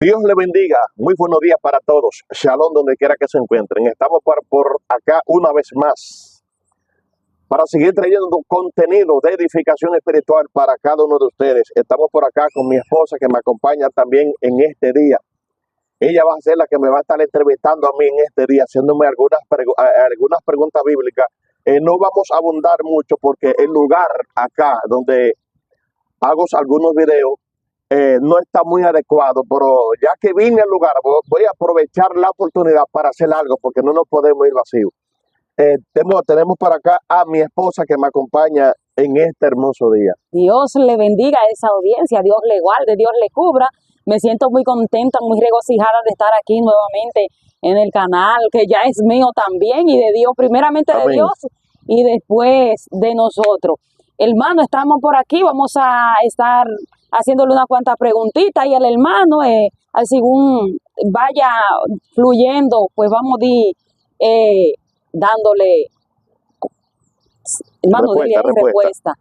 Dios le bendiga. Muy buenos días para todos. Shalom donde quiera que se encuentren. Estamos por acá una vez más para seguir trayendo contenido de edificación espiritual para cada uno de ustedes. Estamos por acá con mi esposa que me acompaña también en este día. Ella va a ser la que me va a estar entrevistando a mí en este día, haciéndome algunas preguntas bíblicas. No vamos a abundar mucho porque el lugar acá donde hago algunos videos no está muy adecuado, pero ya que vine al lugar, voy a aprovechar la oportunidad para hacer algo, porque no nos podemos ir vacíos. Tenemos para acá a mi esposa que me acompaña en este hermoso día. Dios le bendiga a esa audiencia, Dios le guarde, Dios le cubra. Me siento muy contenta, muy regocijada de estar aquí nuevamente en el canal, que ya es mío también y de Dios, primeramente de Amén. Dios y después de nosotros. Hermano, estamos por aquí, vamos a estar haciéndole una cuantas preguntitas y el hermano, según vaya fluyendo, pues vamos a ir dándole, hermano, dele ahí respuesta.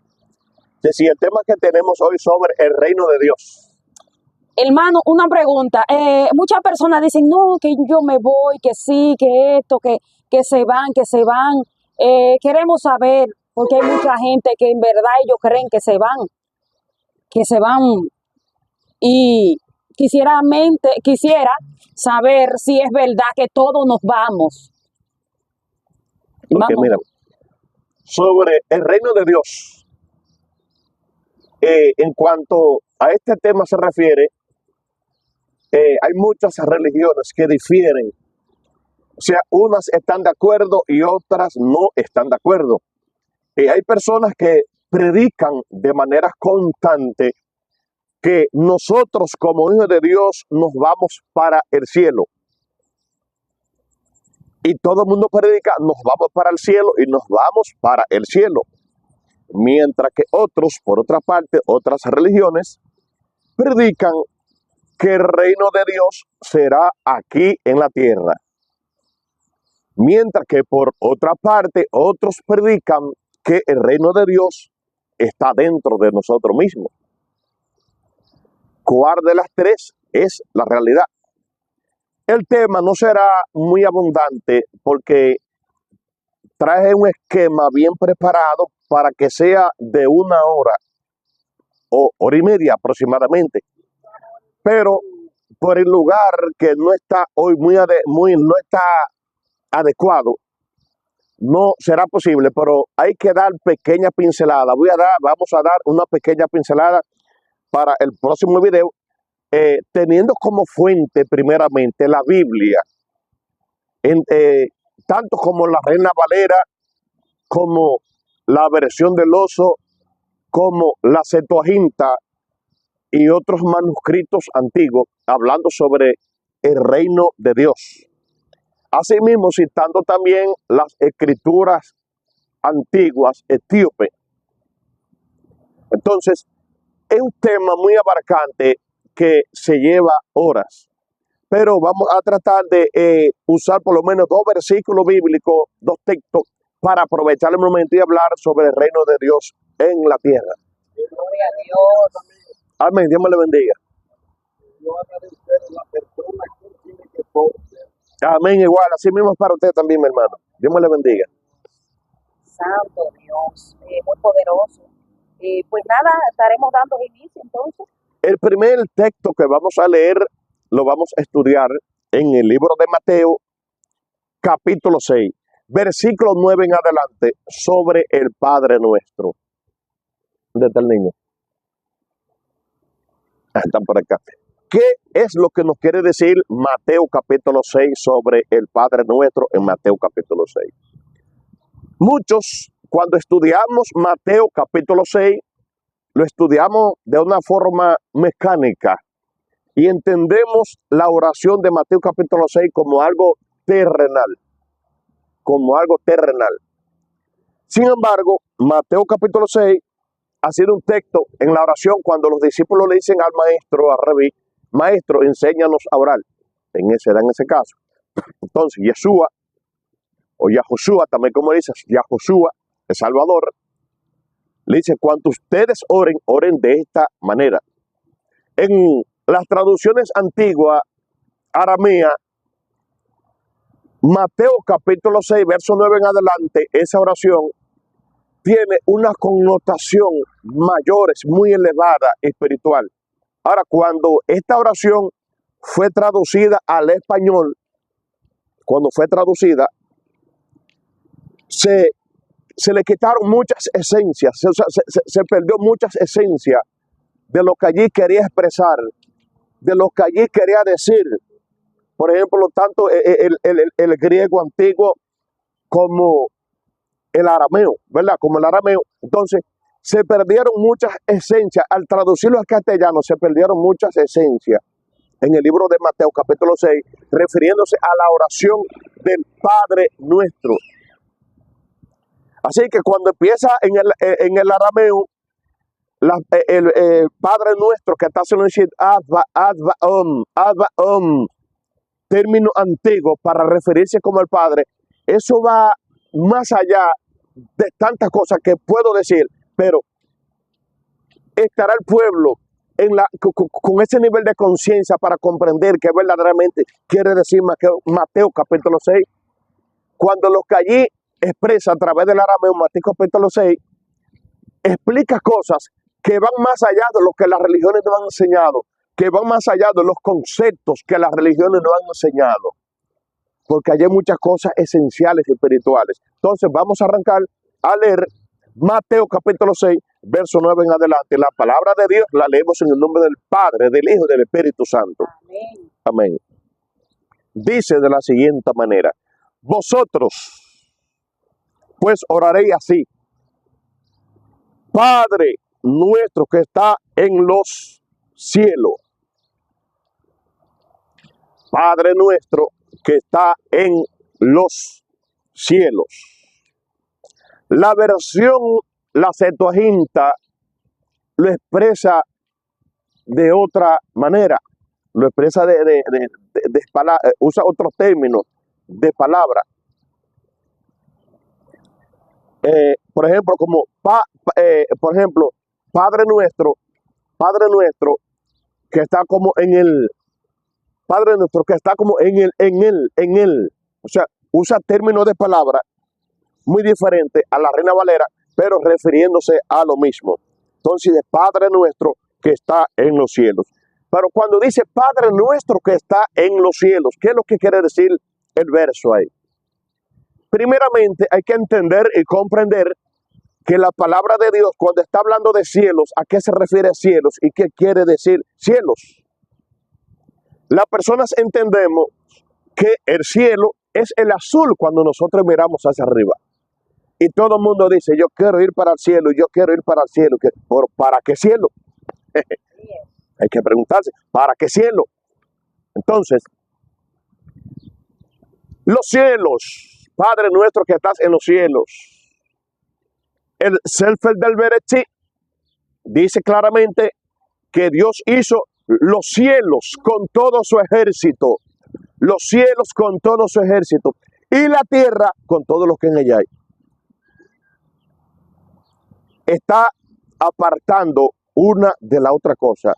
Sí, el tema que tenemos hoy sobre el reino de Dios. Hermano, una pregunta. Muchas personas dicen, no, que yo me voy, que sí, que esto, que se van, que se van. Queremos saber, porque hay mucha gente que en verdad ellos creen que se van. Y quisiera saber si es verdad que todos nos vamos. Porque Hermano, mira, sobre el reino de Dios, en cuanto a este tema se refiere, hay muchas religiones que difieren. O sea, unas están de acuerdo y otras no están de acuerdo. Hay personas que predican de manera constante que nosotros como hijos de Dios nos vamos para el cielo. Y todo el mundo predica, nos vamos para el cielo y nos vamos para el cielo. Mientras que otros, por otra parte, otras religiones, predican que el reino de Dios será aquí en la tierra. Mientras que por otra parte, otros predican que el reino de Dios está dentro de nosotros mismos. ¿Cuál de las tres es la realidad? El tema no será muy abundante porque traje un esquema bien preparado para que sea de 1 hora o hora y media aproximadamente. Pero por el lugar que no está hoy no está adecuado, no será posible, pero hay que dar pequeña pincelada. Vamos a dar una pequeña pincelada para el próximo video, teniendo como fuente primeramente la Biblia, tanto como la Reina Valera, como la versión del Oso, como la Septuaginta y otros manuscritos antiguos, hablando sobre el reino de Dios. Asimismo, citando también las escrituras antiguas etíopes. Entonces, es un tema muy abarcante que se lleva horas, pero vamos a tratar de usar por lo menos 2 versículos bíblicos, 2 textos, para aprovechar el momento y hablar sobre el reino de Dios en la tierra. gloria a Dios. Amén, Dios me le bendiga. Amén, igual, así mismo es para usted también, mi hermano. Dios me le bendiga. Santo Dios, muy poderoso. Pues nada, estaremos dando inicio entonces. El primer texto que vamos a leer, lo vamos a estudiar en el libro de Mateo, capítulo 6, versículo 9 en adelante, sobre el Padre Nuestro. ¿Dónde está el niño? Están por acá. ¿Qué es lo que nos quiere decir Mateo capítulo 6 sobre el Padre Nuestro en Mateo capítulo 6? Muchos, cuando estudiamos Mateo capítulo 6, lo estudiamos de una forma mecánica y entendemos la oración de Mateo capítulo 6 como algo terrenal, Sin embargo, Mateo capítulo 6 ha sido un texto en la oración cuando los discípulos le dicen al maestro, a Rabí, maestro, enséñanos a orar. En ese caso. Entonces, Yeshua, o Yahoshua, también como dices, Yahoshua, el Salvador, le dice, cuando ustedes oren, oren de esta manera. En las traducciones antiguas, aramea, Mateo capítulo 6, verso 9 en adelante, esa oración tiene una connotación mayor, es muy elevada, espiritual. Ahora, cuando esta oración fue traducida al español, cuando fue traducida, se le quitaron muchas esencias, se perdió muchas esencias de lo que allí quería expresar, de lo que allí quería decir. Por ejemplo, tanto el griego antiguo como el arameo, ¿verdad? Como el arameo. Entonces, se perdieron muchas esencias. Al traducirlo al castellano, se perdieron muchas esencias en el libro de Mateo, capítulo 6, refiriéndose a la oración del Padre Nuestro. Así que cuando empieza en el arameo, el Padre Nuestro que está haciendo decir Adva, término antiguo para referirse como el Padre, eso va más allá de tantas cosas que puedo decir, pero estará el pueblo con ese nivel de conciencia para comprender que verdaderamente quiere decir Mateo capítulo 6, cuando lo que allí expresa a través del arameo, Mateo capítulo 6, explica cosas que van más allá de lo que las religiones nos han enseñado, que van más allá de los conceptos que las religiones nos han enseñado, porque allí hay muchas cosas esenciales y espirituales. Entonces vamos a arrancar a leer Mateo capítulo 6, verso 9 en adelante. La palabra de Dios la leemos en el nombre del Padre, del Hijo y del Espíritu Santo. Amén. Amén. Dice de la siguiente manera: vosotros pues oraréis así: Padre nuestro que está en los cielos. Padre nuestro que está en los cielos. La versión, la Septuaginta, lo expresa de otra manera. Lo expresa usa otros términos de palabra. Por ejemplo, Padre nuestro que está como en el, Padre nuestro que está como en él. O sea, usa términos de palabra muy diferentes a la Reina Valera, pero refiriéndose a lo mismo. Entonces, de Padre nuestro que está en los cielos. Pero cuando dice Padre nuestro que está en los cielos, ¿qué es lo que quiere decir el verso ahí? Primeramente, hay que entender y comprender que la palabra de Dios, cuando está hablando de cielos, ¿a qué se refiere cielos y qué quiere decir cielos? Las personas entendemos que el cielo es el azul cuando nosotros miramos hacia arriba. Y todo el mundo dice, yo quiero ir para el cielo, yo quiero ir para el cielo. ¿Para qué cielo? Hay que preguntarse, ¿para qué cielo? Entonces, los cielos, Padre nuestro que estás en los cielos. El Sefer del Bereshit dice claramente que Dios hizo los cielos con todo su ejército, los cielos con todo su ejército y la tierra con todo lo que en ella hay. Está apartando una de la otra cosa.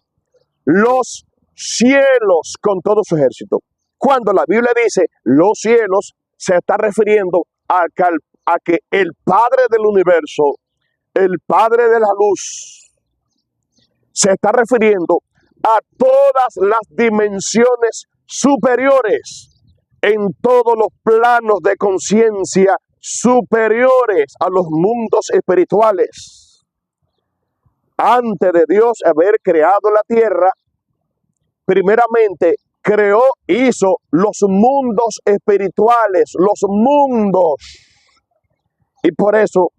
Los cielos con todo su ejército. Cuando la Biblia dice los cielos, se está refiriendo a que el Padre del universo, el Padre de la luz, se está refiriendo a todas las dimensiones superiores, en todos los planos de conciencia superiores a los mundos espirituales. Antes de Dios haber creado la tierra, primeramente hizo los mundos espirituales, los mundos. Y por eso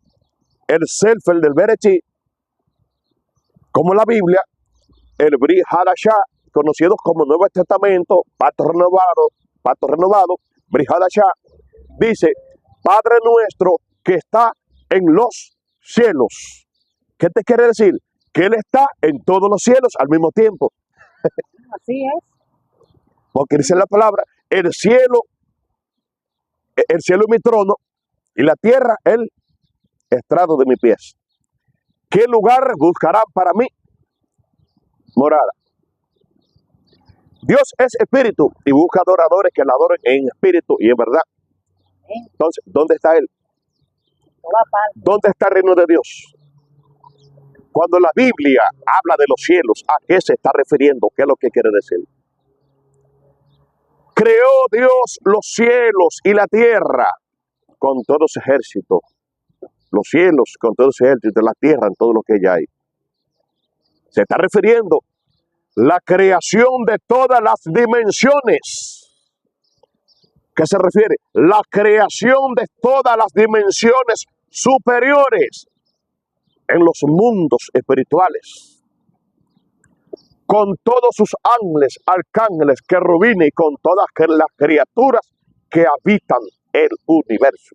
el Sefer del Bereshit, como la Biblia, el Brit Hadashah, conocidos como Nuevo Testamento, Pacto renovado, Brit Hadashah, dice, Padre nuestro que está en los cielos. ¿Qué te quiere decir? Que Él está en todos los cielos al mismo tiempo. Así es. Porque dice la palabra, el cielo es mi trono y la tierra el estrado de mis pies. ¿Qué lugar buscarán para mí? Morada. Dios es espíritu y busca adoradores que le adoren en espíritu y en verdad. Entonces, ¿dónde está Él? ¿Dónde está el reino de Dios? Cuando la Biblia habla de los cielos, ¿a qué se está refiriendo? ¿Qué es lo que quiere decir? Creó Dios los cielos y la tierra con todo su ejército. Los cielos con todo su ejército, la tierra en todo lo que ella hay. Se está refiriendo a la creación de todas las dimensiones. ¿Qué se refiere? La creación de todas las dimensiones superiores en los mundos espirituales, con todos sus ángeles, arcángeles, querubines y con todas las criaturas que habitan el universo.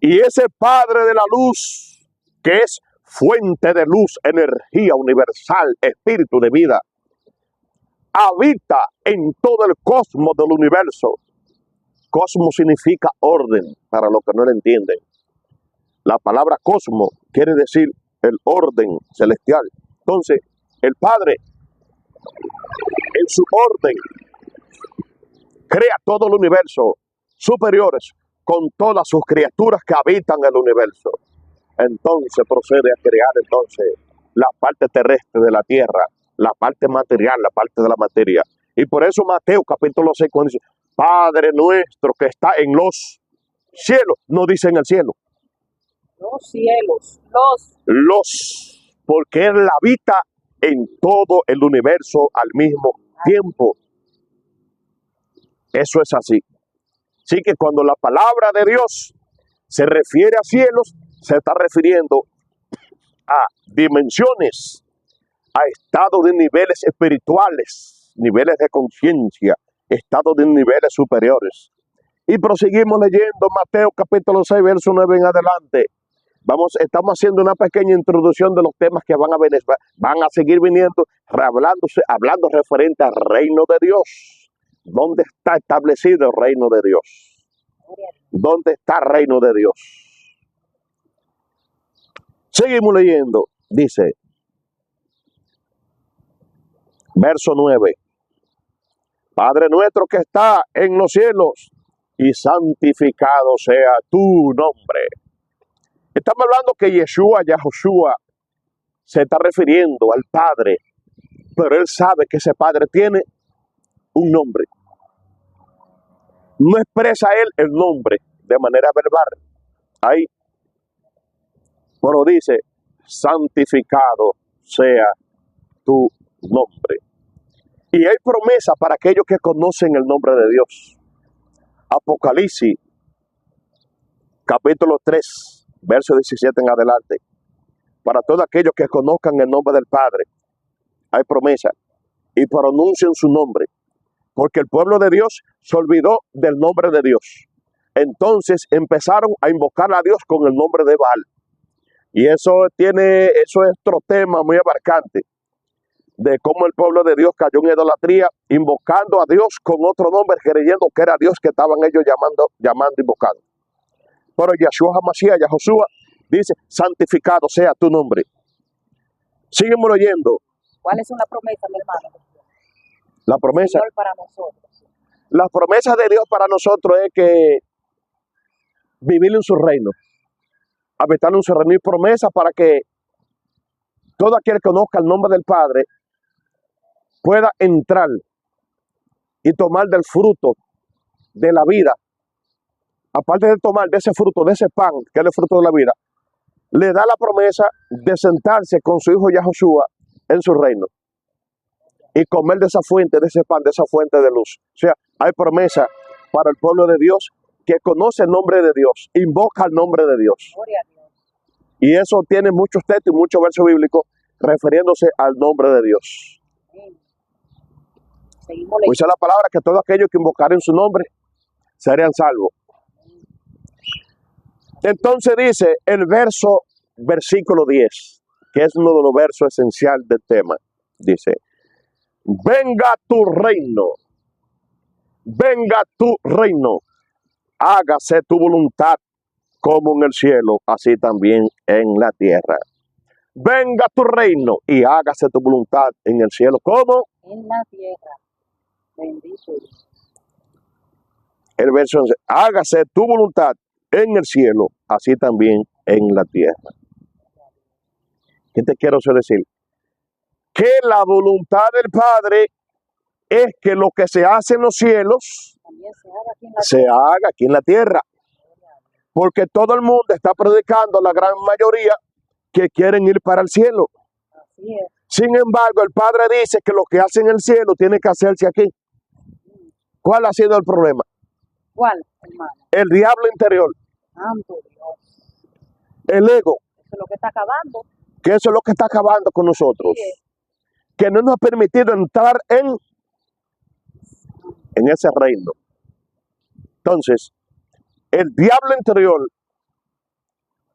Y ese Padre de la luz, que es fuente de luz, energía universal, espíritu de vida, habita en todo el cosmos del universo. Cosmos significa orden, para los que no lo entienden. La palabra cosmos quiere decir el orden celestial. Entonces, el Padre, en su orden, crea todo el universo superiores con todas sus criaturas que habitan el universo. Entonces procede a crear la parte terrestre de la tierra, la parte material, la parte de la materia. Y por eso Mateo capítulo 6 cuando dice, Padre nuestro que está en los cielos, no dice en el cielo. Los cielos, porque Él habita en todo el universo al mismo tiempo. Eso es así. Así que cuando la palabra de Dios se refiere a cielos, se está refiriendo a dimensiones, a estados de niveles espirituales, niveles de conciencia, estados de niveles superiores. Y proseguimos leyendo Mateo capítulo 6, verso 9 en adelante. Estamos haciendo una pequeña introducción de los temas que van a seguir viniendo, hablando referente al reino de Dios. ¿Dónde está establecido el reino de Dios? ¿Dónde está el reino de Dios? Seguimos leyendo. Dice, verso 9. Padre nuestro que está en los cielos, y santificado sea tu nombre. Estamos hablando que Yahushua, se está refiriendo al Padre, pero Él sabe que ese Padre tiene un nombre. No expresa Él el nombre de manera verbal. Ahí, pero dice, santificado sea tu nombre. Y hay promesa para aquellos que conocen el nombre de Dios. Apocalipsis, capítulo 3, verso 17 en adelante. Para todos aquellos que conozcan el nombre del Padre, hay promesa. Y pronuncien su nombre. Porque el pueblo de Dios se olvidó del nombre de Dios. Entonces empezaron a invocar a Dios con el nombre de Baal. Y eso es otro tema muy abarcante. De cómo el pueblo de Dios cayó en idolatría, invocando a Dios con otro nombre, creyendo que era Dios que estaban ellos llamando, invocando. Pero Yahshua HaMashiach, Yahushua, dice, santificado sea tu nombre. Sígueme oyendo. ¿Cuál es una promesa, mi hermano? La promesa. Señor, para nosotros. La promesa de Dios para nosotros es que vivir en su reino, habitar en su reino, y promesa para que todo aquel que conozca el nombre del Padre pueda entrar y tomar del fruto de la vida. Aparte de tomar de ese fruto, de ese pan, que es el fruto de la vida, le da la promesa de sentarse con su hijo Yahushua en su reino y comer de esa fuente, de ese pan, de esa fuente de luz. O sea, hay promesa para el pueblo de Dios que conoce el nombre de Dios, invoca el nombre de Dios. Y eso tiene muchos textos y muchos versos bíblicos refiriéndose al nombre de Dios. Dice la palabra que todos aquellos que invocaren su nombre serían salvos. Entonces dice el versículo 10, que es uno de los versos esenciales del tema. Dice, venga tu reino, hágase tu voluntad como en el cielo, así también en la tierra. Venga tu reino y hágase tu voluntad en el cielo como en la tierra. Bendito Dios. El verso 11, hágase tu voluntad en el cielo, así también en la tierra. ¿Qué te quiero decir? Que la voluntad del Padre es que lo que se hace en los cielos También se haga aquí en la se tierra. haga aquí en la tierra. Porque todo el mundo está predicando, la gran mayoría, que quieren ir para el cielo. Así es. Sin embargo, el Padre dice que lo que hace en el cielo tiene que hacerse aquí. ¿Cuál ha sido el problema? ¿Cuál, hermano? El diablo interior, Santo Dios. el ego, Eso es lo que está acabando. que eso es lo que está acabando con nosotros. Así es. Que no nos ha permitido entrar en ese reino. Entonces, el diablo interior,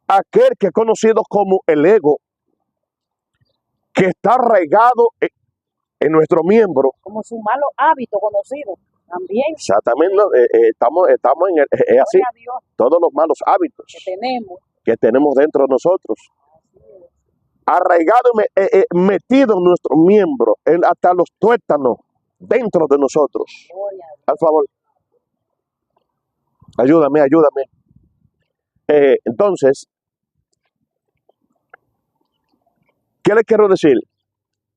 aquel que es conocido como el ego, que está arraigado en nuestro miembro, Como su malo hábito conocido. También. exactamente, estamos en es así, Gloria a Dios todos los malos hábitos que tenemos. que tenemos dentro de nosotros, Así es. arraigado y metido en nuestro miembro, hasta los tuétanos, dentro de nosotros. Gloria a Dios. Al favor, ayúdame. Entonces, ¿qué le quiero decir?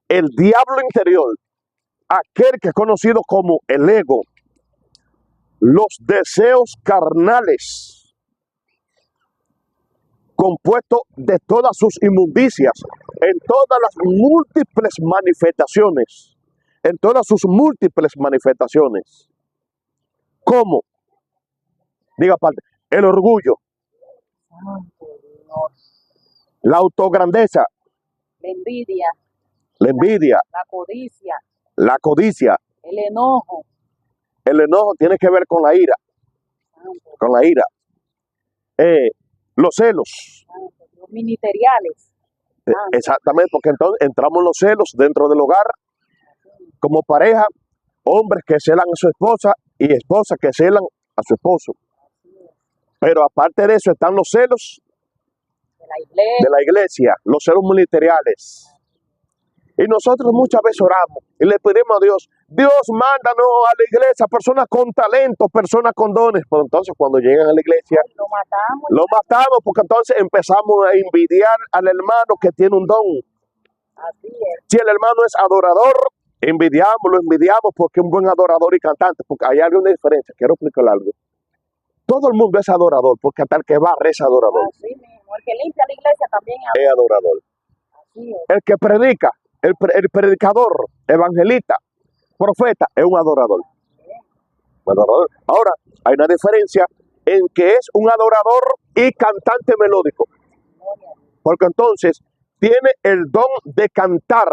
El diablo interior, aquel que es conocido como el ego, los deseos carnales, compuestos de todas sus inmundicias, en todas las múltiples manifestaciones, ¿Cómo? Diga aparte, el orgullo, Santo Dios. la autograndeza, La envidia, la envidia, la codicia, el enojo. enojo tiene que ver con la ira, Santo, los celos, santo, los ministeriales. Santo. exactamente, porque entonces entramos en los celos dentro del hogar, como pareja, hombres que celan a su esposa y esposas que celan a su esposo. Pero aparte de eso están los celos de la iglesia, los celos ministeriales. Y nosotros muchas veces oramos y le pedimos a Dios, mándanos a la iglesia personas con talento, personas con dones. Pero entonces cuando llegan a la iglesia, lo matamos porque entonces empezamos a envidiar al hermano que tiene un don. Así es. Si el hermano es adorador, lo envidiamos porque es un buen adorador y cantante, porque hay alguna diferencia. Quiero explicar algo. Todo el mundo es adorador, porque hasta el que barre es adorador. Así mismo. El que limpia la iglesia también Es adorador. Así es. El que predica, el predicador, evangelista, profeta, es un adorador. Ahora, hay una diferencia en que es un adorador y cantante melódico. Porque entonces tiene el don de cantar,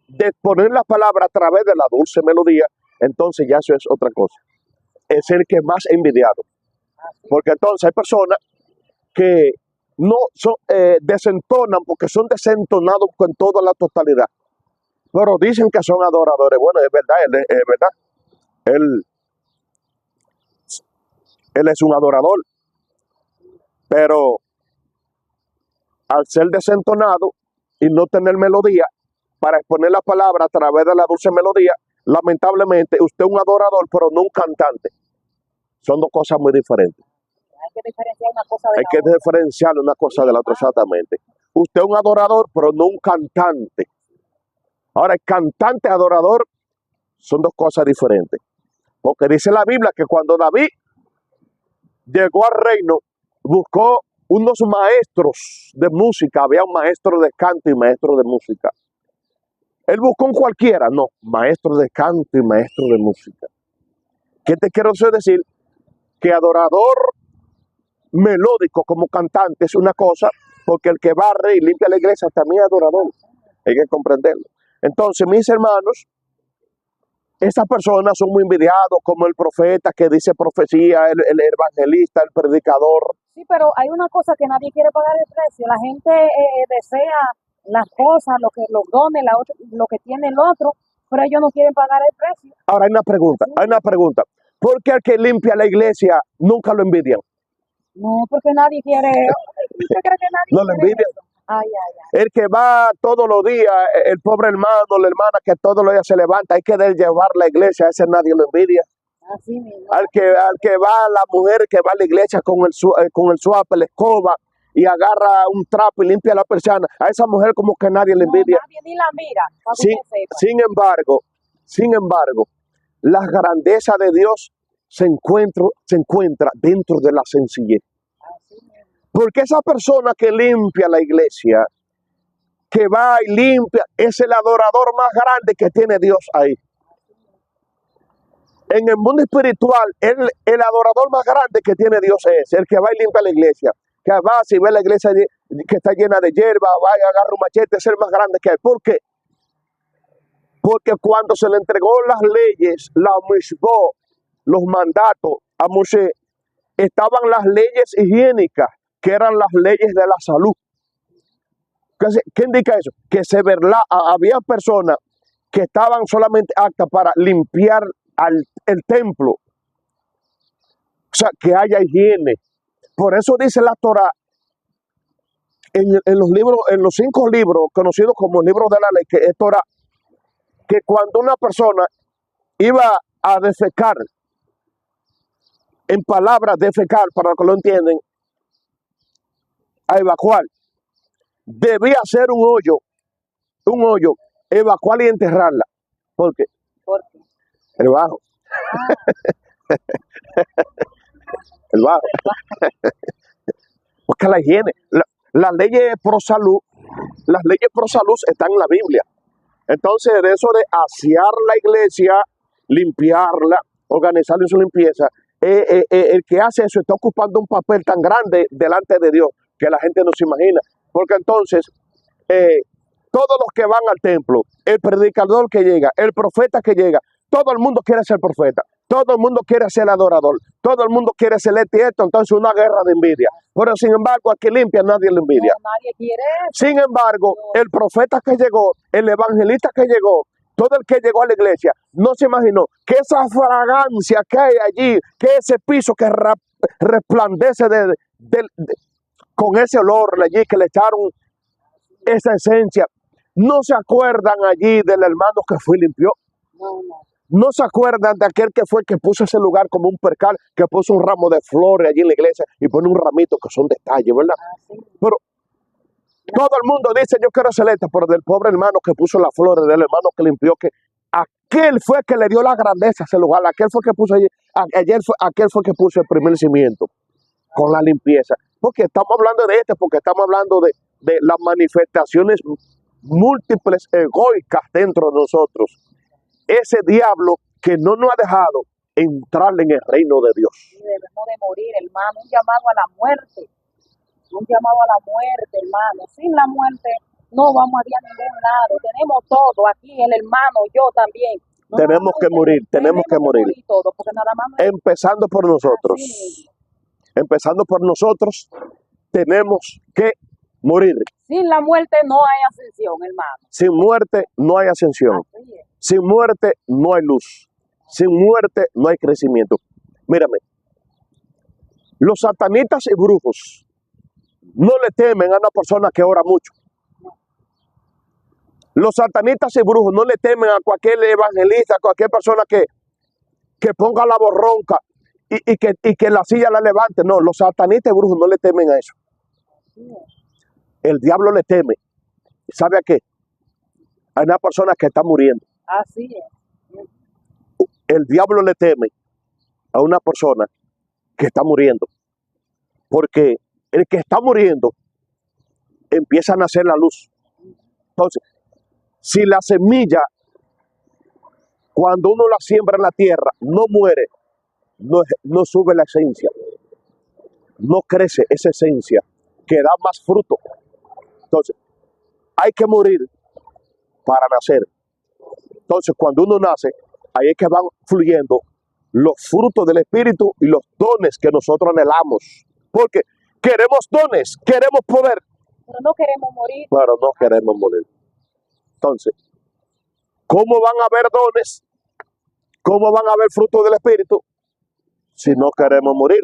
de poner las palabras a través de la dulce melodía. Entonces ya eso es otra cosa. Es el que más envidiado. Porque entonces hay personas que no son, desentonan porque son desentonados con toda la totalidad. Pero dicen que son adoradores. Bueno, es verdad, él es un adorador. Pero al ser desentonado y no tener melodía para exponer la palabra a través de la dulce melodía, lamentablemente usted es un adorador, pero no un cantante. Son dos cosas muy diferentes. Hay que diferenciar una cosa de Hay que diferenciar una cosa de la otra, exactamente. Usted es un adorador, pero no un cantante. Ahora, el cantante adorador son dos cosas diferentes. Porque dice la Biblia que cuando David llegó al reino, buscó unos maestros de música. Había un maestro de canto y maestro de música. Él buscó un cualquiera, no, maestro de canto y maestro de música. ¿Qué te quiero decir? Que adorador melódico como cantante es una cosa, porque el que barre y limpia la iglesia también es adorador. Hay que comprenderlo. Entonces, mis hermanos, estas personas son muy envidiados, como el profeta que dice profecía, el evangelista, el predicador. Sí, pero hay una cosa que nadie quiere pagar el precio. La gente desea las cosas, los dones, lo que tiene el otro, pero ellos no quieren pagar el precio. Ahora hay una pregunta. ¿Por qué el que limpia la iglesia nunca lo envidian? No, porque nadie quiere. ¿Usted cree que nadie No lo quiere envidian. eso? Ay, ay, ay. El que va todos los días, el pobre hermano, la hermana que todos los días se levanta, hay que llevar la iglesia, a ese nadie lo envidia. Así mismo. Al que va, la mujer que va a la iglesia con el suape, la escoba, y agarra un trapo y limpia la persiana, a esa mujer como que nadie le No, envidia. nadie ni la mira, para que Sin, usted sepa. sin embargo, la grandeza de Dios se encuentra dentro de la sencillez. Así mismo. Porque esa persona que limpia la iglesia, que va y limpia, es el adorador más grande que tiene Dios ahí. En el mundo espiritual, el adorador más grande que tiene Dios es el que va y limpia la iglesia. Que va, si ve la iglesia que está llena de hierba, va y agarra un machete, es el más grande que hay. ¿Por qué? Porque cuando se le entregó las leyes, la misbó, los mandatos a Moisés, estaban las leyes higiénicas, que eran las leyes de la salud. ¿Qué indica eso? Que había personas que estaban solamente aptas para limpiar el templo. O sea, que haya higiene. Por eso dice la Torá, en los libros, en los 5 libros conocidos como libros de la ley, que es Torá, que cuando una persona iba a defecar, en palabras defecar, para los que lo entienden, a evacuar, debía hacer un hoyo, evacuar y enterrarla. ¿Por qué? ¿Por qué? El bajo. El bajo. Porque la higiene, las leyes pro salud están en la Biblia. Entonces, de eso de asear la iglesia, limpiarla, organizarle su limpieza, el que hace eso está ocupando un papel tan grande delante de Dios que la gente no se imagina. Porque entonces, todos los que van al templo, el predicador que llega, el profeta que llega, todo el mundo quiere ser profeta, todo el mundo quiere ser adorador, todo el mundo quiere ser esto y esto, entonces una guerra de envidia. Pero sin embargo, al que limpia nadie le envidia. No, nadie quiere eso. Sin embargo, el profeta que llegó, el evangelista que llegó, todo el que llegó a la iglesia, no se imaginó que esa fragancia que hay allí, que ese piso que resplandece con ese olor allí que le echaron esa esencia, no se acuerdan allí del hermano que fue y limpió. No, no. No se acuerdan de aquel que fue el que puso ese lugar como un percal, que puso un ramo de flores allí en la iglesia y pone un ramito que son detalles, ¿verdad? Así. Pero todo el mundo dice, yo quiero ser esto, pero del pobre hermano que puso las flores, del hermano que limpió, que aquel fue que le dio la grandeza a ese lugar, aquel fue que puso allí, aquel fue que puso el primer cimiento con la limpieza. Porque estamos hablando de porque estamos hablando de las manifestaciones múltiples egoicas dentro de nosotros. Ese diablo que no nos ha dejado entrar en el reino de Dios. Debemos de morir, hermano, un llamado a la muerte. Un llamado a la muerte, hermano. Sin la muerte no vamos a ir a ningún lado. Tenemos todo aquí, el hermano, yo también. No tenemos que morir, tenemos que morir. Todo, porque nada más no empezando por nosotros. Empezando por nosotros, tenemos que morir. Sin la muerte no hay ascensión, hermano. Sin muerte no hay ascensión. Sin muerte no hay luz. Sin muerte no hay crecimiento. Mírame, los satanistas y brujos no le temen a una persona que ora mucho. Los satanistas y brujos no le temen a cualquier evangelista, a cualquier persona que ponga la voz ronca y que la silla la levante. No, los satanistas y brujos no le temen a eso. El diablo le teme. ¿Sabe a qué? A una persona que está muriendo. Así es. El diablo le teme a una persona que está muriendo. Porque el que está muriendo empieza a nacer la luz. Entonces, si la semilla, cuando uno la siembra en la tierra, no muere, no sube la esencia, no crece esa esencia que da más fruto. Entonces, hay que morir para nacer. Entonces, cuando uno nace, ahí es que van fluyendo los frutos del Espíritu y los dones que nosotros anhelamos. Porque queremos dones, queremos poder. Pero no queremos morir. Pero no queremos morir. Entonces, ¿cómo van a haber dones? ¿Cómo van a haber frutos del Espíritu si no queremos morir?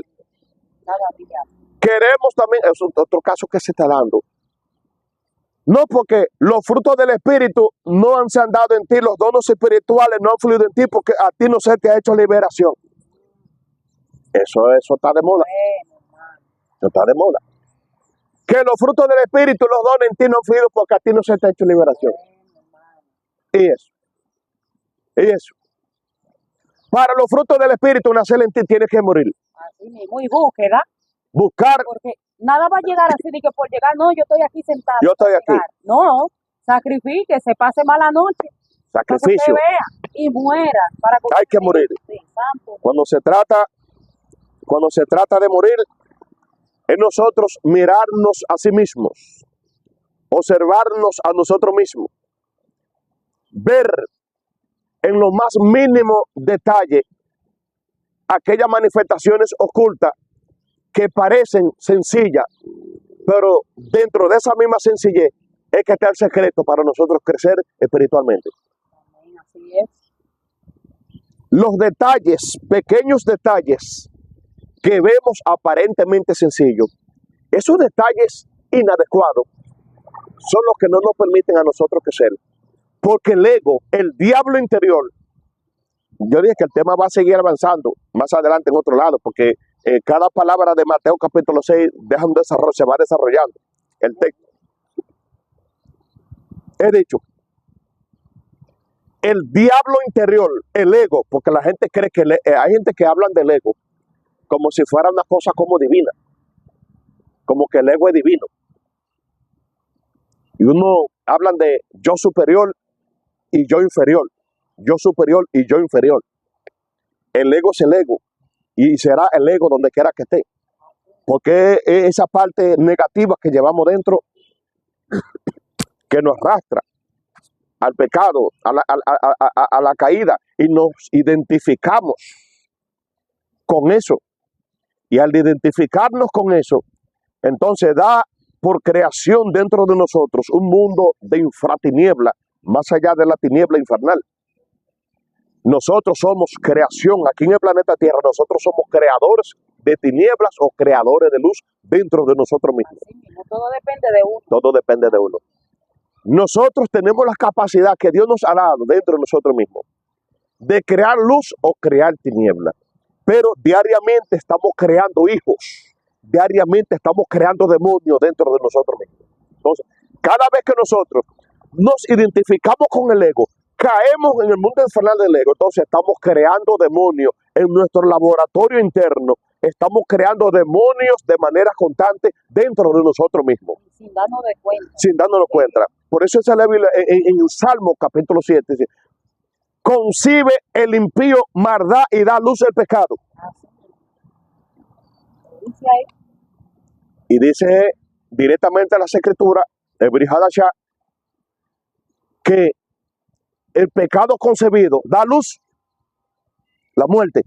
Queremos también, es otro caso que se está dando. No, porque los frutos del Espíritu no se han dado en ti, los dones espirituales no han fluido en ti porque a ti no se te ha hecho liberación. Eso está de moda. Eso está de moda. Que los frutos del Espíritu, los dones en ti no han fluido porque a ti no se te ha hecho liberación. Y eso. Para los frutos del Espíritu nacer en ti tienes que morir. Así mismo, y búsqueda. Buscar. Porque nada va a llegar así de que por llegar, no, yo estoy aquí sentado. Yo estoy aquí. No, sacrifique, se pase mala noche. Sacrificio. Para que vea y muera. Hay que morir. Sí, santo. Cuando se trata de morir, es nosotros mirarnos a sí mismos, observarnos a nosotros mismos, ver en lo más mínimo detalle aquellas manifestaciones ocultas que parecen sencillas, pero dentro de esa misma sencillez es que está el secreto para nosotros crecer espiritualmente. Amén, así es. Los detalles, pequeños detalles que vemos aparentemente sencillos, esos detalles inadecuados son los que no nos permiten a nosotros crecer. Porque el ego, el diablo interior, yo dije que el tema va a seguir avanzando más adelante en otro lado, porque cada palabra de Mateo capítulo 6 deja un desarrollo, se va desarrollando el texto. He dicho, el diablo interior, el ego, porque la gente cree que hay gente que hablan del ego como si fuera una cosa como divina, como que el ego es divino. Y uno hablan de yo superior y yo inferior, yo superior y yo inferior. El ego es el ego y será el ego donde quiera que esté, porque es esa parte negativa que llevamos dentro que nos arrastra al pecado, a la caída, y nos identificamos con eso. Y al identificarnos con eso, entonces da por creación dentro de nosotros un mundo de infratiniebla, más allá de la tiniebla infernal. Nosotros somos creación aquí en el planeta Tierra, nosotros somos creadores de tinieblas o creadores de luz dentro de nosotros mismos. Así mismo, todo depende de uno. Todo depende de uno. Nosotros tenemos la capacidad que Dios nos ha dado dentro de nosotros mismos de crear luz o crear tiniebla. Pero diariamente estamos creando hijos, diariamente estamos creando demonios dentro de nosotros mismos. Entonces, cada vez que nosotros nos identificamos con el ego, caemos en el mundo infernal del ego, entonces estamos creando demonios en nuestro laboratorio interno, estamos creando demonios de manera constante dentro de nosotros mismos. Sin darnos de cuenta. Sin darnos cuenta. Por eso esa Biblia en el Salmo capítulo 7 dice, concibe el impío maldad y da luz al pecado. Dice ahí. Y dice directamente a las escrituras, el Brihadashah, que el pecado concebido da luz, la muerte.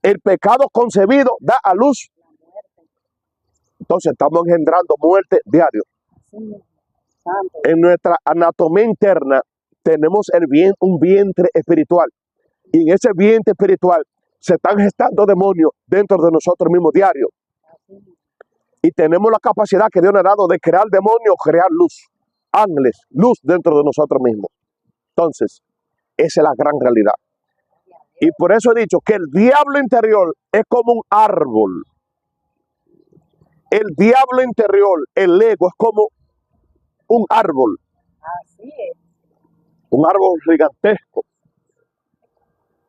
El pecado concebido da a luz. Entonces estamos engendrando muerte diario. En nuestra anatomía interna tenemos un vientre espiritual. Y en ese vientre espiritual se están gestando demonios dentro de nosotros mismos diario. Y tenemos la capacidad que Dios nos ha dado de crear demonios, crear luz, ángeles, luz dentro de nosotros mismos. Entonces, esa es la gran realidad. Y por eso he dicho que el diablo interior es como un árbol. El diablo interior, el ego, es como un árbol. Así es. Un árbol gigantesco,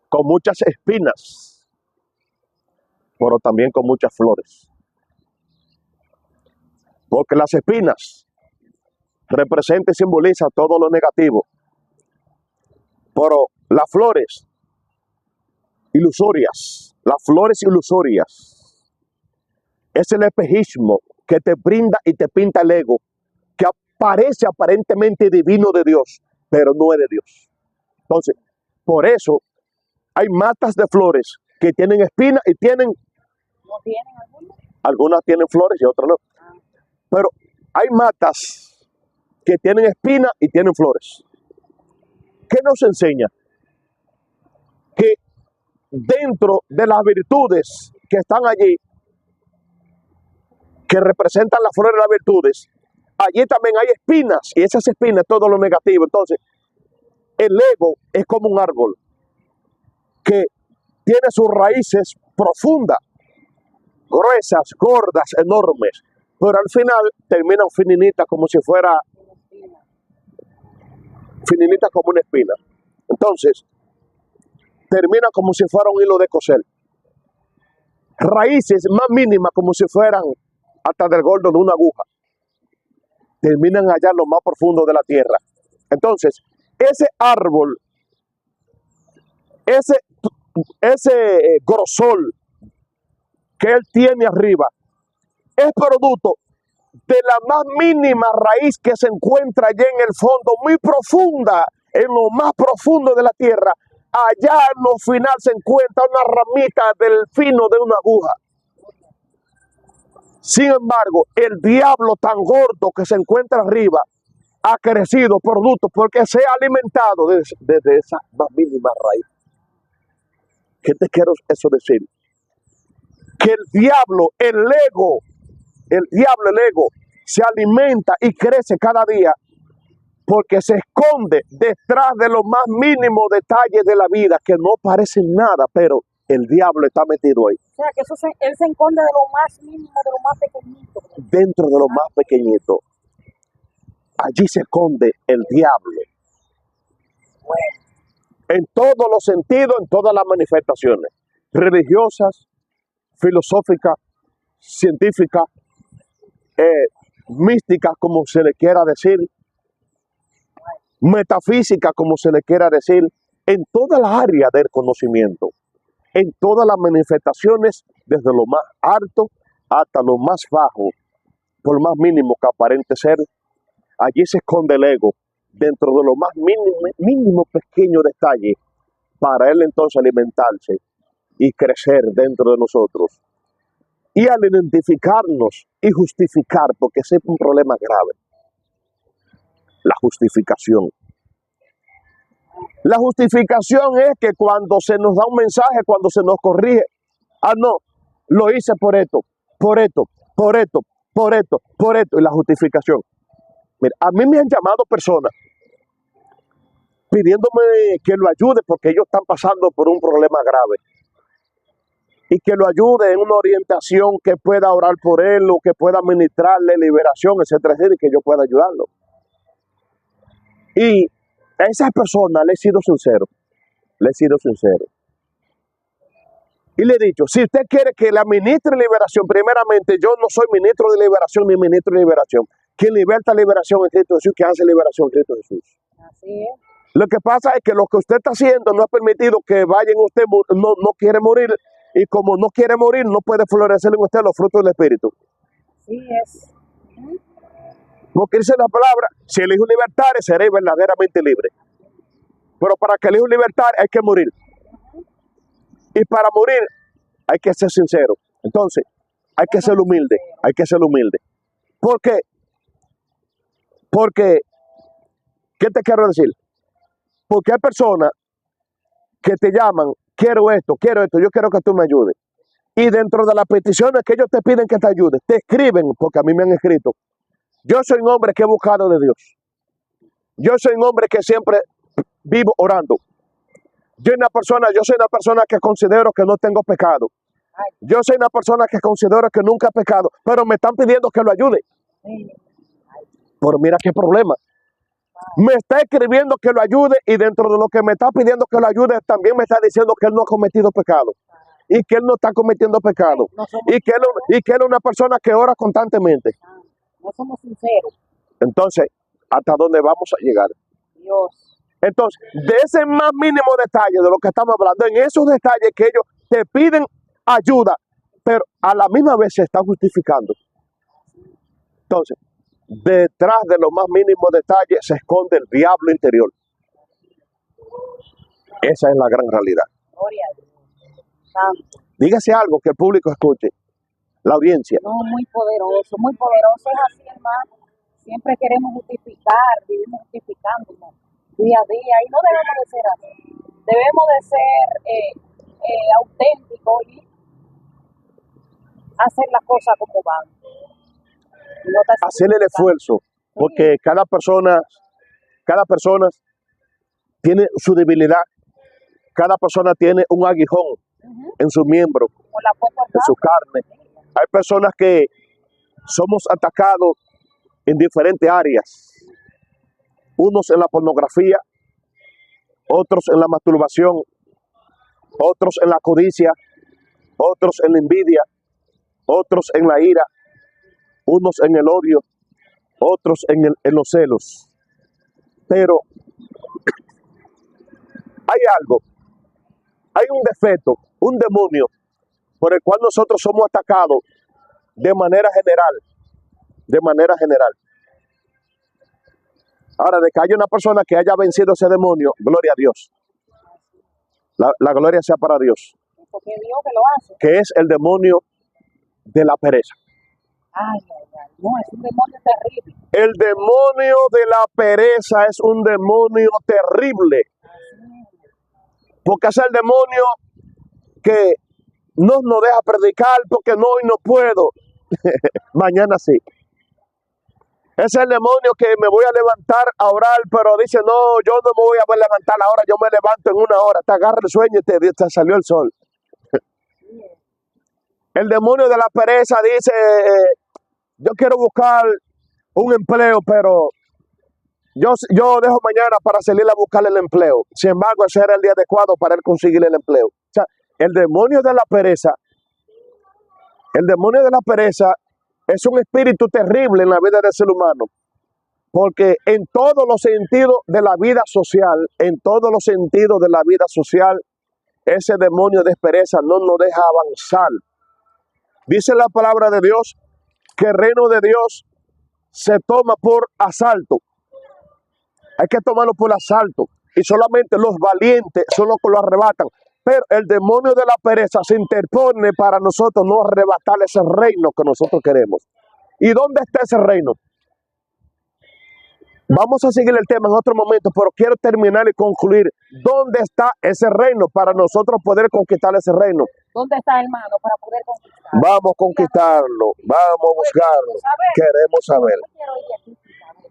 con muchas espinas, pero también con muchas flores. Porque las espinas representan y simbolizan todo lo negativo, pero las flores ilusorias, es el espejismo que te brinda y te pinta el ego, que parece aparentemente divino de Dios, pero no es de Dios. Entonces, por eso hay matas de flores que tienen espinas y tienen... ¿No tienen algunas? Algunas tienen flores y otras no. Pero hay matas que tienen espinas y tienen flores. ¿Qué nos enseña? Que dentro de las virtudes que están allí, que representan las flores de las virtudes, allí también hay espinas, y esas espinas es todo lo negativo. Entonces, el ego es como un árbol que tiene sus raíces profundas, gruesas, gordas, enormes, pero al final terminan fininitas como si fuera fininitas como una espina. Entonces, termina como si fuera un hilo de coser. Raíces más mínimas como si fueran hasta del gordo de una aguja. Terminan allá en lo más profundo de la tierra. Entonces, ese árbol, ese grosor que él tiene arriba, es producto de la más mínima raíz que se encuentra allá en el fondo, muy profunda, en lo más profundo de la tierra. Allá en lo final se encuentra una ramita del fino de una aguja. Sin embargo, el diablo tan gordo que se encuentra arriba ha crecido producto porque se ha alimentado desde esa más mínima raíz. ¿Qué te quiero eso decir? Que el diablo, el ego, se alimenta y crece cada día porque se esconde detrás de los más mínimos detalles de la vida que no parecen nada, pero el diablo está metido ahí. O sea, que él se esconde de lo más mínimo, de lo más pequeñito. Dentro de lo más pequeñito. Allí se esconde el diablo. Bueno. En todos los sentidos, en todas las manifestaciones. Religiosas, filosóficas, científicas, místicas, como se le quiera decir, metafísica, como se le quiera decir, en todas las áreas del conocimiento, en todas las manifestaciones, desde lo más alto hasta lo más bajo, por más mínimo que aparente ser, allí se esconde el ego, dentro de lo más mínimo pequeño detalle, para él entonces alimentarse y crecer dentro de nosotros. Y al identificarnos y justificar, porque ese es un problema grave, la justificación. La justificación es que cuando se nos da un mensaje, cuando se nos corrige, no, lo hice por esto, por esto, por esto, por esto, por esto, y la justificación. Mira, a mí me han llamado personas pidiéndome que lo ayude porque ellos están pasando por un problema grave y que lo ayude en una orientación que pueda orar por él o que pueda ministrarle liberación, etcétera, etcétera, y que yo pueda ayudarlo. Y a esas personas le he sido sincero, y le he dicho, si usted quiere que la ministre liberación, primeramente yo no soy ministro de liberación ni ministro de liberación. Quien liberta liberación es Cristo Jesús, quien hace liberación es Cristo Jesús. Así es. Lo que pasa es que lo que usted está haciendo no ha permitido que vaya en usted, no quiere morir, y como no quiere morir, no puede florecer en usted los frutos del Espíritu. Así es. Porque dice la palabra, si el Hijo libertare, seréis verdaderamente libre. Pero para que el Hijo libertare hay que morir. Y para morir hay que ser sincero. Entonces, hay que ser humilde, ¿Por qué? Porque, ¿qué te quiero decir? Porque hay personas que te llaman, quiero esto, yo quiero que tú me ayudes. Y dentro de las peticiones que ellos te piden que te ayudes, te escriben, porque a mí me han escrito, yo soy un hombre que he buscado de Dios. Yo soy un hombre que siempre vivo orando. Yo soy una persona que considero que no tengo pecado. Yo soy una persona que considero que nunca he pecado, pero me están pidiendo que lo ayude. Pero mira qué problema. Me está escribiendo que lo ayude y dentro de lo que me está pidiendo que lo ayude, también me está diciendo que él no ha cometido pecado. Y que él no está cometiendo pecado. Y que él es una persona que ora constantemente. No somos sinceros. Entonces, ¿hasta dónde vamos a llegar? Dios. Entonces, de ese más mínimo detalle de lo que estamos hablando, en esos detalles que ellos te piden ayuda, pero a la misma vez se están justificando. Entonces, detrás de los más mínimos detalles se esconde el diablo interior. Esa es la gran realidad. Gloria a Dios. Santo. Dígase algo que el público escuche, la audiencia. No, muy poderoso es así, hermano. Siempre queremos justificar, vivimos justificándonos día a día y no debemos de ser así. Debemos de ser auténticos y hacer las cosas como van. Hacer el esfuerzo porque cada persona tiene su debilidad, cada persona tiene un aguijón Ujú. en su miembro, Por la poca en su carne. Hay personas que somos atacados en diferentes áreas, unos en la pornografía, otros en la masturbación, otros en la codicia, otros en la envidia, otros en la ira, unos en el odio, otros en los celos. Pero hay algo, hay un defecto, un demonio por el cual nosotros somos atacados de manera general, de manera general. Ahora, de que haya una persona que haya vencido ese demonio, gloria a Dios. La gloria sea para Dios, porque Dios que lo hace. que es el demonio de la pereza. Ay, no, es un demonio terrible. El demonio de la pereza es un demonio terrible, porque es el demonio que no nos deja predicar porque no, hoy no puedo, mañana sí. Es el demonio que me voy a levantar a orar, pero dice, no, yo no me voy a levantar ahora, yo me levanto en una hora, te agarra el sueño y te salió el sol. El demonio de la pereza dice, yo quiero buscar un empleo, pero yo dejo mañana para salir a buscar el empleo. Sin embargo, ese era el día adecuado para él conseguir el empleo. O sea, el demonio de la pereza es un espíritu terrible en la vida del ser humano, porque en todos los sentidos de la vida social, ese demonio de pereza no nos deja avanzar. Dice la palabra de Dios que el reino de Dios se toma por asalto. Hay que tomarlo por asalto. Y solamente los valientes son los que lo arrebatan. Pero el demonio de la pereza se interpone para nosotros no arrebatar ese reino que nosotros queremos. ¿Y dónde está ese reino? Vamos a seguir el tema en otro momento, pero quiero terminar y concluir. ¿Dónde está ese reino para nosotros poder conquistar ese reino? ¿Dónde está, hermano, para poder conquistar? Vamos a conquistarlo, vamos a buscarlo. Queremos saber. Yo quiero ir aquí, saber.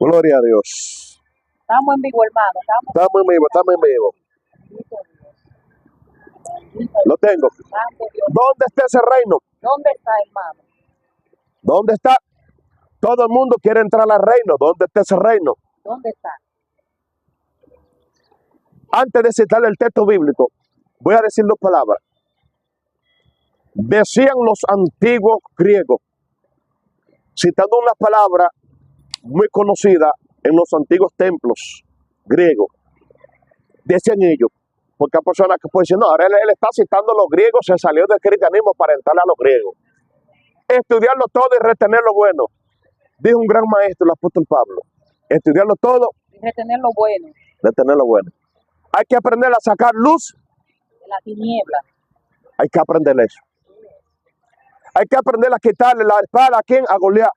Gloria a Dios. Estamos en vivo, hermano. Estamos en vivo. Lo tengo. ¿Dónde está ese reino? ¿Dónde está, hermano? ¿Dónde está? Todo el mundo quiere entrar al reino. ¿Dónde está ese reino? ¿Dónde está? Antes de citar el texto bíblico, voy a decir dos palabras. Decían los antiguos griegos, citando una palabra muy conocida en los antiguos templos griegos. Decían ellos, porque hay personas que pueden decir, no, ahora él está citando a los griegos, se salió del cristianismo para entrarle a los griegos. Estudiarlo todo y retener lo bueno. Dijo un gran maestro, el apóstol Pablo. Estudiarlo todo y retener lo bueno. Retener lo bueno. Hay que aprender a sacar luz de la tiniebla. Hay que aprender eso. Hay que aprender a quitarle la espada a quién, a Goliat,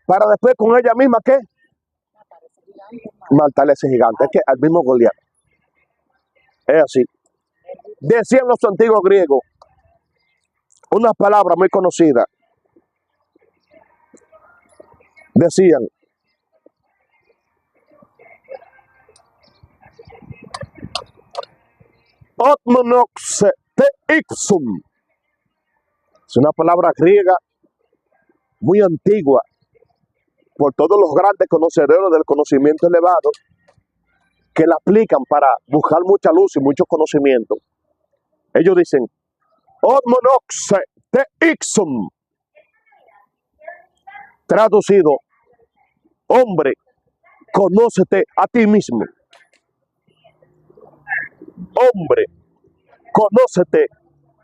para después con ella misma, ¿qué? Matar a ese gigante, es que al mismo Goliat. Es así. Decían los antiguos griegos una palabra muy conocida. Decían, Otmonoxe te ixum. Es una palabra griega muy antigua por todos los grandes conocedores del conocimiento elevado que la aplican para buscar mucha luz y mucho conocimiento. Ellos dicen, Otmonoxe te ixum. Traducido, hombre, conócete a ti mismo. Hombre, conócete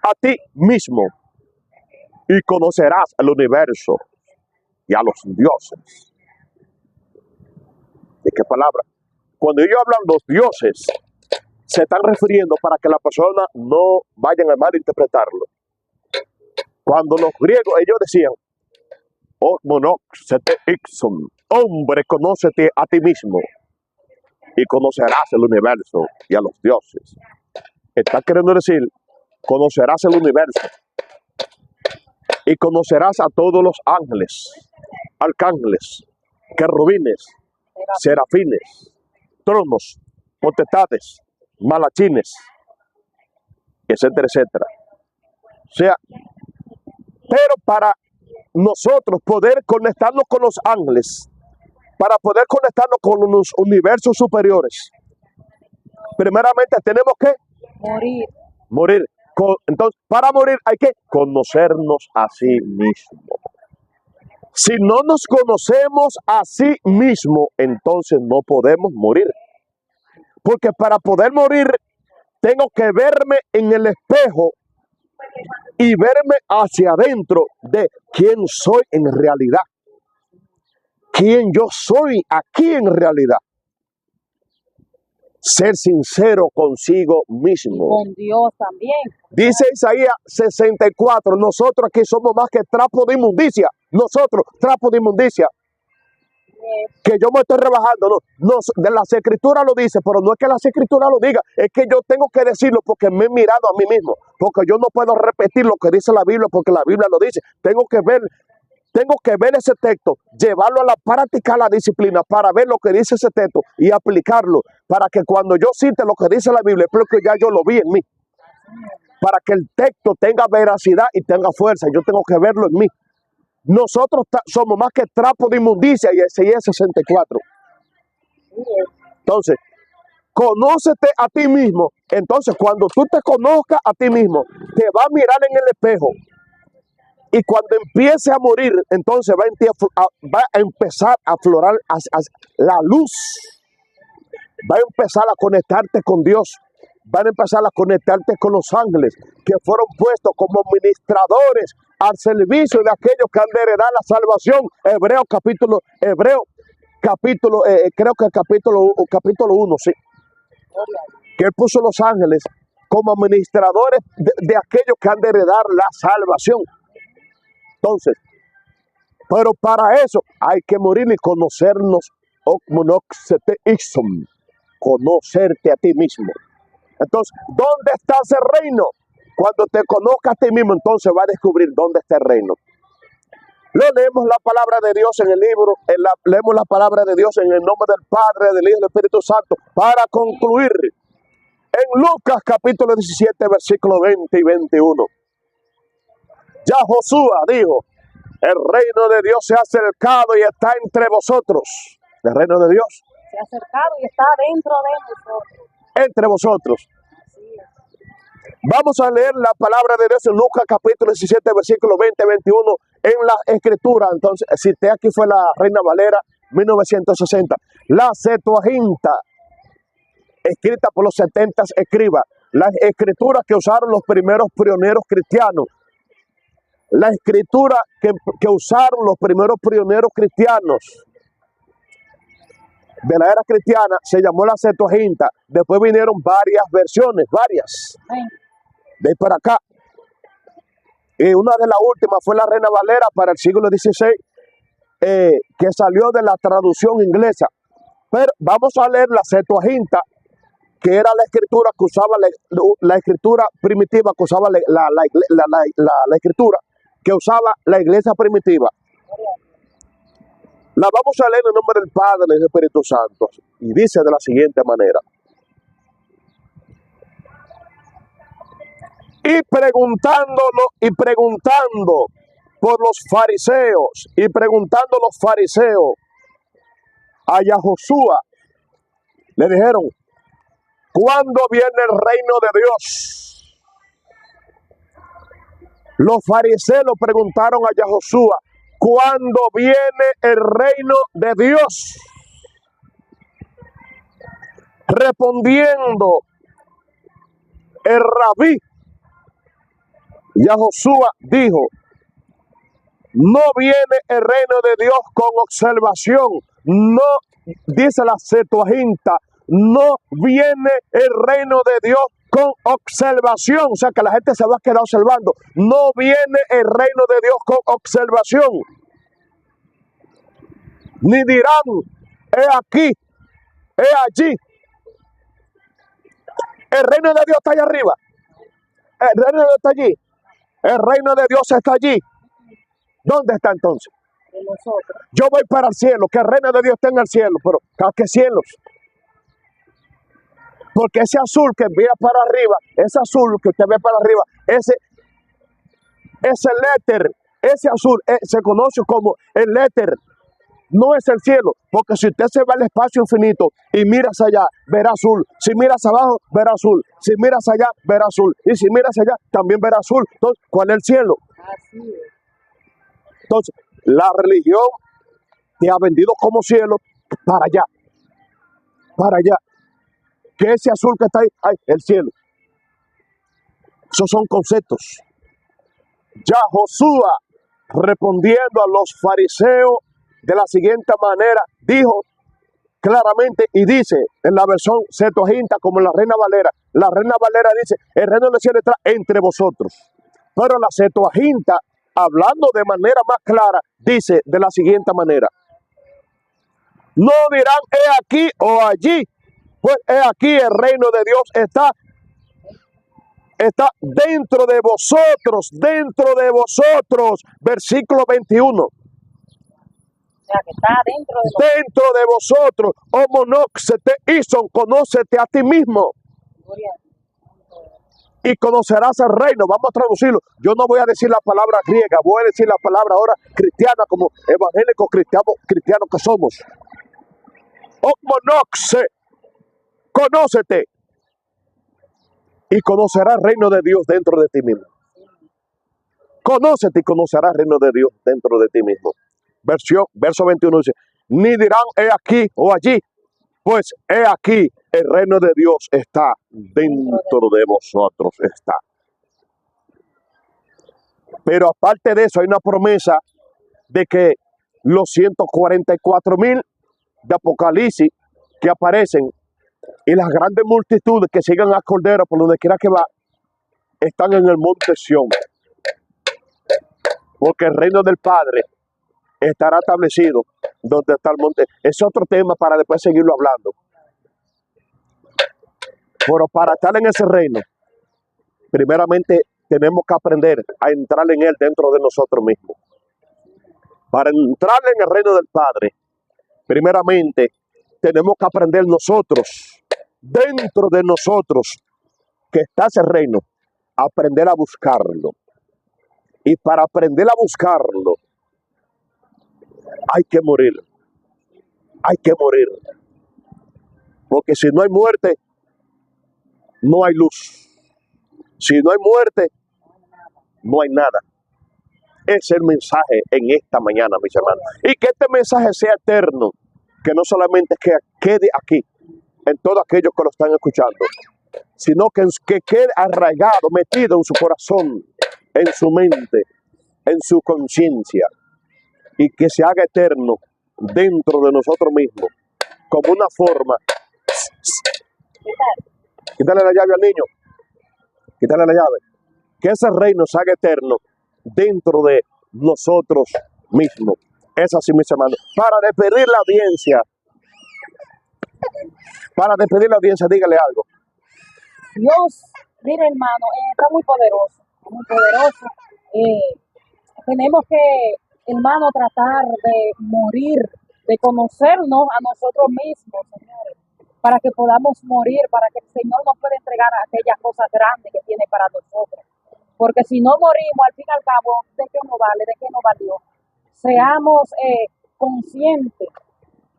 a ti mismo y conocerás el universo y a los dioses. ¿De qué palabra? Cuando ellos hablan los dioses, se están refiriendo para que la persona no vayan a malinterpretarlo. Cuando los griegos, ellos decían, Otmonoxete ixum, hombre, conócete a ti mismo y conocerás el universo y a los dioses. Está queriendo decir conocerás el universo y conocerás a todos los ángeles, arcángeles, querubines, serafines, tronos, potestades, malachines, etcétera, etcétera. O sea, pero para nosotros poder conectarnos con los ángeles, para poder conectarnos con los universos superiores, primeramente tenemos que Morir. morir. Entonces, para morir hay que conocernos a sí mismo. Si no nos conocemos a sí mismo, entonces no podemos morir. Porque para poder morir, tengo que verme en el espejo y verme hacia adentro de quién soy en realidad. Quién yo soy aquí en realidad. Ser sincero consigo mismo. Con Dios también. Dice Isaías 64, nosotros aquí somos más que trapo de inmundicia. Nosotros, trapo de inmundicia. Que yo me estoy rebajando. No, de las escrituras lo dice, pero no es que las escrituras lo diga, es que yo tengo que decirlo porque me he mirado a mí mismo. Porque yo no puedo repetir lo que dice la Biblia porque la Biblia lo dice. Tengo que ver ese texto, llevarlo a la práctica, a la disciplina, para ver lo que dice ese texto y aplicarlo, para que cuando yo cite lo que dice la Biblia, es porque ya yo lo vi en mí. Para que el texto tenga veracidad y tenga fuerza, yo tengo que verlo en mí. Nosotros somos más que trapo de inmundicia, y Isaías 64. Entonces, conócete a ti mismo. Entonces, cuando tú te conozcas a ti mismo, te vas a mirar en el espejo. Y cuando empiece a morir, entonces va a empezar a aflorar la luz. Va a empezar a conectarte con Dios. Van a empezar a conectarte con los ángeles que fueron puestos como ministradores al servicio de aquellos que han de heredar la salvación. Creo que capítulo 1, sí. Que él puso los ángeles como administradores de aquellos que han de heredar la salvación. Entonces, pero para eso hay que morir y conocernos, conocerte a ti mismo. Entonces, ¿dónde está ese reino? Cuando te conozcas a ti mismo, entonces va a descubrir dónde está el reino. Leemos la palabra de Dios en el libro, leemos la palabra de Dios en el nombre del Padre, del Hijo y del Espíritu Santo, para concluir. En Lucas capítulo 17, versículos 20 y 21. Ya Josué dijo, el reino de Dios se ha acercado y está entre vosotros. El reino de Dios Se ha acercado y está dentro de nosotros. entre vosotros. Vamos a leer la palabra de Dios en Lucas capítulo 17, versículo 20, 21 en la escritura. Entonces, cité aquí fue la Reina Valera 1960. La Septuaginta, escrita por los 70 escribas. La escritura que usaron los primeros pioneros cristianos. La escritura que usaron los primeros pioneros cristianos de la era cristiana se llamó la Septuaginta. Después vinieron varias versiones, varias, de ahí para acá. Y una de las últimas fue la Reina Valera para el siglo XVI, que salió de la traducción inglesa. Pero vamos a leer la Septuaginta, que era la escritura que usaba la escritura primitiva, que usaba la escritura que usaba la iglesia primitiva. La vamos a leer en el nombre del Padre y del Espíritu Santo. Y dice de la siguiente manera. Y preguntando por los fariseos, y preguntando los fariseos a Yahoshua, le dijeron, ¿cuándo viene el reino de Dios? Los fariseos preguntaron a Yahoshua, ¿cuándo viene el reino de Dios? Respondiendo el rabí, Yahoshua dijo, no viene el reino de Dios con observación, no, dice la Septuaginta, no viene el reino de Dios con observación, o sea que la gente se va a quedar observando. No viene el reino de Dios con observación. Ni dirán, he aquí, he allí. El reino de Dios está allá arriba. El reino de Dios está allí. El reino de Dios está allí. ¿Dónde está entonces? De nosotros. Yo voy para el cielo, que el reino de Dios esté en el cielo, pero ¿a qué cielos? Porque ese azul que ve para arriba, ese azul que usted ve para arriba, ese éter, ese azul se conoce como el éter. No es el cielo, porque si usted se va al espacio infinito y miras allá, verá azul. Si miras abajo, verá azul. Si miras allá, verá azul. Y si miras allá, también verá azul. Entonces, ¿cuál es el cielo? Así es. Entonces, la religión te ha vendido como cielo para allá. Para allá. Que ese azul que está ahí, ay, el cielo. Esos son conceptos. Ya Josué, respondiendo a los fariseos de la siguiente manera, dijo claramente y dice en la versión Septuaginta como en la Reina Valera. La Reina Valera dice, el reino del cielo está entre vosotros. Pero la Septuaginta, hablando de manera más clara, dice de la siguiente manera. No dirán, he aquí o allí, pues he aquí el reino de Dios está dentro de vosotros, versículo 21. O sea, que está dentro de nosotros. Dentro de vosotros, homonoxete ison, conócete a ti mismo Gloria a Dios. y conocerás el reino. Vamos a traducirlo. Yo no voy a decir la palabra griega, voy a decir la palabra ahora cristiana como evangélicos cristianos que somos. Homonoxe, conócete y conocerás el reino de Dios dentro de ti mismo. Conócete y conocerás el reino de Dios dentro de ti mismo. Verso 21 dice, ni dirán he aquí o allí, pues he aquí el reino de Dios está dentro de vosotros, está. Pero aparte de eso hay una promesa de que los 144,000 de Apocalipsis que aparecen y las grandes multitudes que sigan al Cordero por donde quiera que va, están en el monte Sión. Porque el reino del Padre estará establecido donde está el monte. Es otro tema para después seguirlo hablando. Pero para estar en ese reino, primeramente tenemos que aprender a entrar en él dentro de nosotros mismos. Para entrar en el reino del Padre, primeramente tenemos que aprender nosotros, dentro de nosotros, que está ese reino, aprender a buscarlo. Y para aprender a buscarlo, hay que morir. Hay que morir. Porque si no hay muerte, no hay luz. Si no hay muerte, no hay nada. Ese es el mensaje en esta mañana, mis hermanos. Y que este mensaje sea eterno. Que no solamente quede aquí, en todos aquellos que lo están escuchando, sino que quede arraigado, metido en su corazón, en su mente, en su conciencia, y que se haga eterno dentro de nosotros mismos, como una forma. Quítale la llave al niño, quítale la llave. Que ese reino se haga eterno dentro de nosotros mismos. Es así, mis hermanos. Para despedir la audiencia, dígale algo. Dios, mire hermano, está muy poderoso, muy poderoso. Tenemos que, hermano, tratar de morir, de conocernos a nosotros mismos, señores, para que podamos morir, para que el Señor nos pueda entregar aquellas cosas grandes que tiene para nosotros. Porque si no morimos, al fin y al cabo, ¿de qué nos vale? ¿De qué nos valió? Seamos conscientes,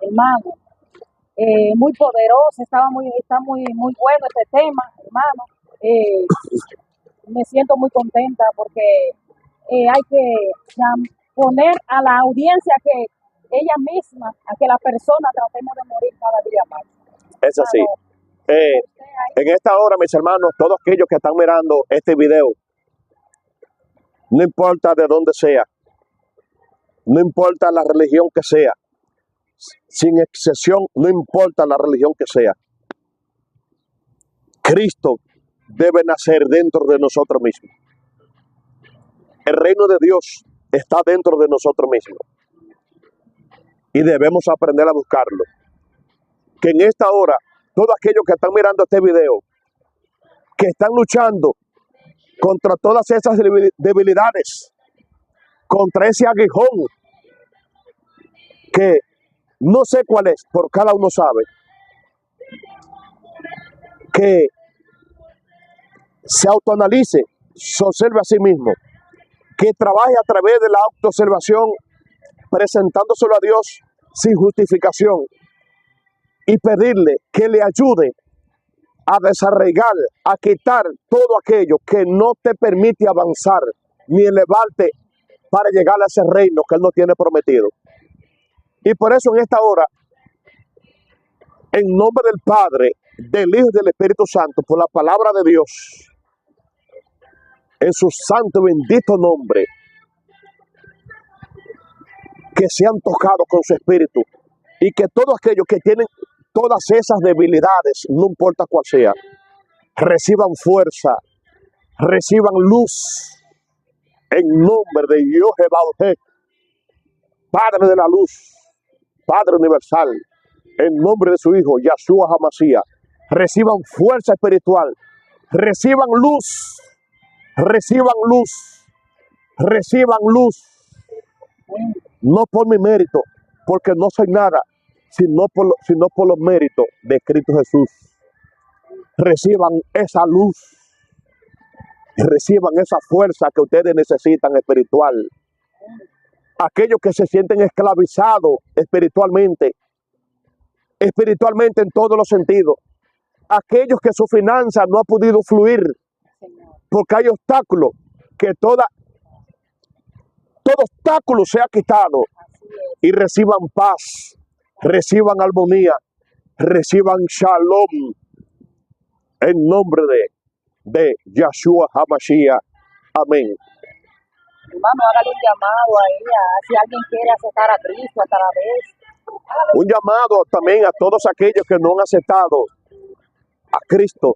hermano. Muy poderoso, está muy bueno este tema, hermano. Me siento muy contenta porque hay que poner a la audiencia que ella misma, a que la persona tratemos de morir cada día más. Es así. En esta hora, mis hermanos, todos aquellos que están mirando este video, no importa de dónde sea, no importa la religión que sea, sin excepción, no importa la religión que sea, Cristo debe nacer dentro de nosotros mismos. El reino de Dios está dentro de nosotros mismos y debemos aprender a buscarlo. Que en esta hora, todos aquellos que están mirando este video, que están luchando contra todas esas debilidades, contra ese aguijón que no sé cuál es, pero cada uno sabe, que se autoanalice, se observe a sí mismo, que trabaje a través de la autoobservación, presentándoselo a Dios sin justificación y pedirle que le ayude a desarraigar, a quitar todo aquello que no te permite avanzar ni elevarte para llegar a ese reino que Él nos tiene prometido. Y por eso en esta hora, en nombre del Padre, del Hijo y del Espíritu Santo, por la palabra de Dios, en su santo y bendito nombre, que sean tocados con su espíritu y que todos aquellos que tienen todas esas debilidades, no importa cuál sea, reciban fuerza, reciban luz en nombre de Dios Jehová, Padre de la luz, Padre universal, en nombre de su Hijo Yahshua HaMashiach, reciban fuerza espiritual, reciban luz, reciban luz, reciban luz, no por mi mérito, porque no soy nada, sino por los méritos de Cristo Jesús. Reciban esa luz, reciban esa fuerza que ustedes necesitan espiritual. Aquellos que se sienten esclavizados espiritualmente en todos los sentidos. Aquellos que su finanza no ha podido fluir porque hay obstáculos, que todo obstáculo se ha quitado, y reciban paz, reciban armonía, reciban shalom en nombre de Yahshua HaMashiach. Amén. Hermano, hágale un llamado a ella, si alguien quiere aceptar a Cristo a través. Un llamado también a todos aquellos que no han aceptado a Cristo.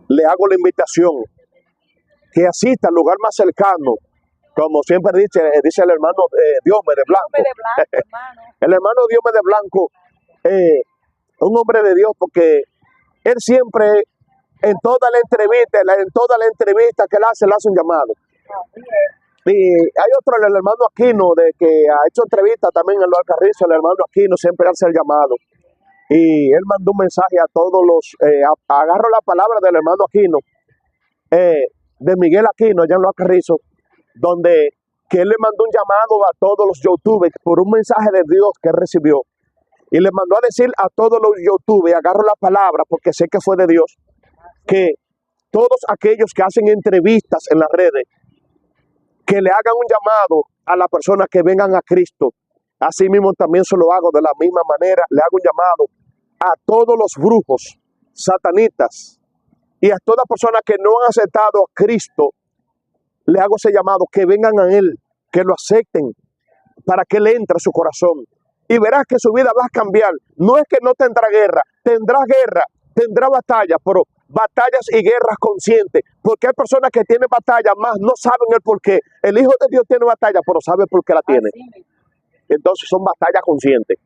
Le hago la invitación que asista al lugar más cercano, como siempre dice el hermano Diomedes Blanco. Hermano. El hermano Diomedes Blanco, un hombre de Dios, porque él siempre, en toda la entrevista que él hace un llamado. Y hay otro, el hermano Aquino, que ha hecho entrevistas también en los Alcarrizos. El hermano Aquino siempre hace el llamado. Y él mandó un mensaje a todos los, agarro la palabra del hermano Aquino, de Miguel Aquino, allá en los Alcarrizos, donde que él le mandó un llamado a todos los youtubers por un mensaje de Dios que él recibió. Y le mandó a decir a todos los youtubers, agarro la palabra porque sé que fue de Dios, que todos aquellos que hacen entrevistas en las redes, que le hagan un llamado a las personas que vengan a Cristo. Así mismo también se lo hago de la misma manera, le hago un llamado a todos los brujos, satanistas, y a todas personas que no han aceptado a Cristo, le hago ese llamado, que vengan a Él, que lo acepten, para que Él entre a su corazón. Y verás que su vida va a cambiar. No es que no tendrá guerra, tendrá batalla, pero batallas y guerras conscientes. Porque hay personas que tienen batalla, más no saben el por qué. El Hijo de Dios tiene batalla, pero sabe por qué la tiene. Entonces son batallas conscientes.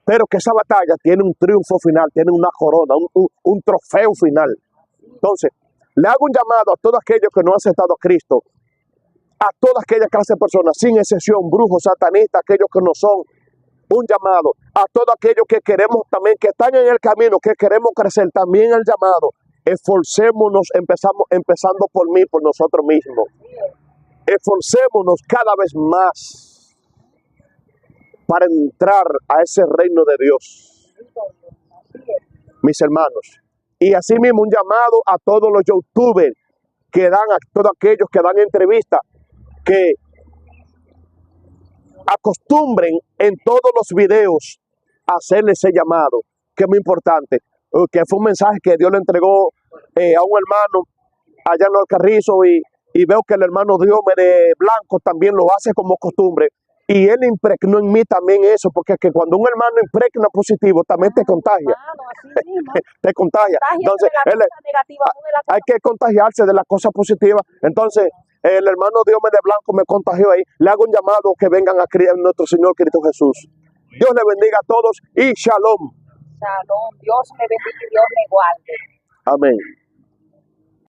Pero que esa batalla tiene un triunfo final, tiene una corona, un trofeo final. Entonces, le hago un llamado a todos aquellos que no han aceptado a Cristo, a todas aquellas clases de personas, sin excepción, brujos, satanistas, aquellos que no son, un llamado a todos aquellos que queremos también, que están en el camino, que queremos crecer, también el llamado. Esforcémonos, empezando por mí, por nosotros mismos. Esforcémonos cada vez más para entrar a ese reino de Dios, mis hermanos. Y así mismo un llamado a todos los youtubers que dan, a todos aquellos que dan entrevistas, que acostumbren en todos los videos a hacerle ese llamado, que es muy importante, que fue un mensaje que Dios le entregó a un hermano allá en los Alcarrizos, y veo que el hermano Diomedes Blanco también lo hace como costumbre, y él impregnó en mí también eso, porque es que cuando un hermano impregna positivo, también te contagia. Te contagia. Entonces, hay que contagiarse de las cosas positivas. Entonces, el hermano Diomedes Blanco me contagió ahí. Le hago un llamado que vengan a creer en nuestro Señor Cristo Jesús. Dios le bendiga a todos y shalom. Shalom. Dios me bendiga y Dios me guarde. Amén.